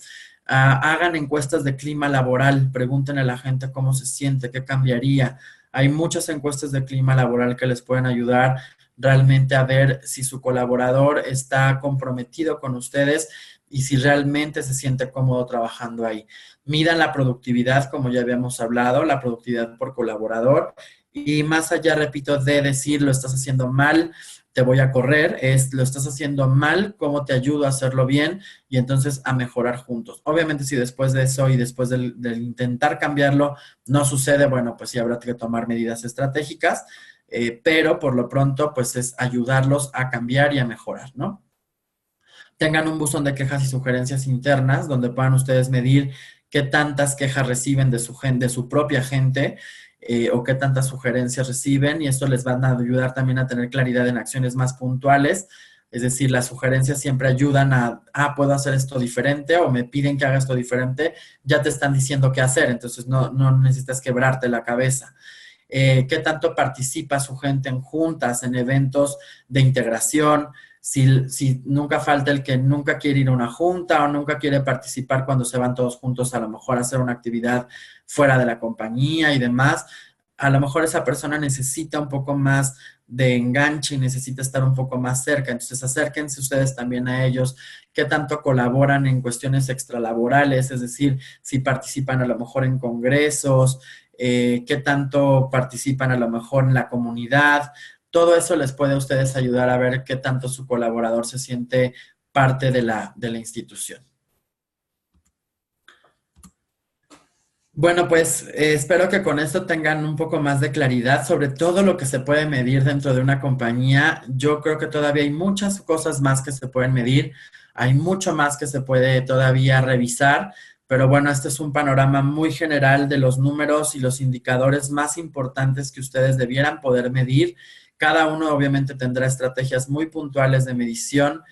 Hagan encuestas de clima laboral, pregunten a la gente cómo se siente, qué cambiaría. Hay muchas encuestas de clima laboral que les pueden ayudar realmente a ver si su colaborador está comprometido con ustedes y si realmente se siente cómodo trabajando ahí. Midan la productividad, como ya habíamos hablado, la productividad por colaborador. Y más allá, repito, de decir lo estás haciendo mal, te voy a correr, es lo estás haciendo mal, cómo te ayudo a hacerlo bien y entonces a mejorar juntos. Obviamente si después de eso y después del intentar cambiarlo no sucede, bueno, pues sí habrá que tomar medidas estratégicas, pero por lo pronto pues es ayudarlos a cambiar y a mejorar, ¿no? Tengan un buzón de quejas y sugerencias internas donde puedan ustedes medir qué tantas quejas reciben de su propia gente o qué tantas sugerencias reciben y esto les va a ayudar también a tener claridad en acciones más puntuales. Es decir, las sugerencias siempre ayudan puedo hacer esto diferente o me piden que haga esto diferente, ya te están diciendo qué hacer, entonces no necesitas quebrarte la cabeza. Qué tanto participa su gente en juntas, en eventos de integración, si nunca falta el que nunca quiere ir a una junta o nunca quiere participar cuando se van todos juntos, a lo mejor a hacer una actividad fuera de la compañía y demás, a lo mejor esa persona necesita un poco más de enganche y necesita estar un poco más cerca. Entonces, acérquense ustedes también a ellos, qué tanto colaboran en cuestiones extralaborales, es decir, si participan a lo mejor en congresos, qué tanto participan a lo mejor en la comunidad. Todo eso les puede a ustedes ayudar a ver qué tanto su colaborador se siente parte de la institución. Bueno, pues espero que con esto tengan un poco más de claridad sobre todo lo que se puede medir dentro de una compañía. Yo creo que todavía hay muchas cosas más que se pueden medir, hay mucho más que se puede todavía revisar, pero bueno, este es un panorama muy general de los números y los indicadores más importantes que ustedes debieran poder medir. Cada uno obviamente tendrá estrategias muy puntuales de medición,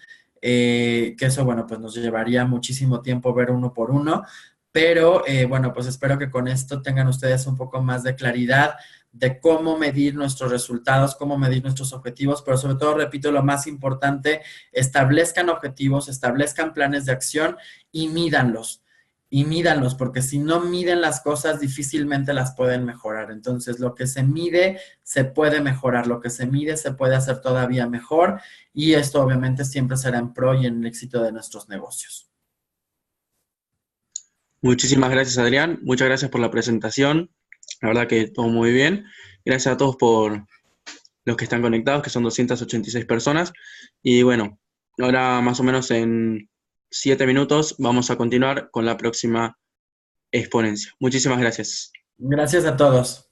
que eso, bueno, pues nos llevaría muchísimo tiempo ver uno por uno. Pero bueno, pues espero que con esto tengan ustedes un poco más de claridad de cómo medir nuestros resultados, cómo medir nuestros objetivos, pero sobre todo, repito, lo más importante, establezcan objetivos, establezcan planes de acción y mídanlos. Y mídanlos, porque si no miden las cosas, difícilmente las pueden mejorar. Entonces, lo que se mide se puede mejorar, lo que se mide se puede hacer todavía mejor y esto obviamente siempre será en pro y en el éxito de nuestros negocios. Muchísimas gracias, Adrián. Muchas gracias por la presentación. La verdad que todo muy bien. Gracias a todos por los que están conectados, que son 286 personas. Y bueno, ahora más o menos en 7 minutos vamos a continuar con la próxima exponencia. Muchísimas gracias. Gracias a todos.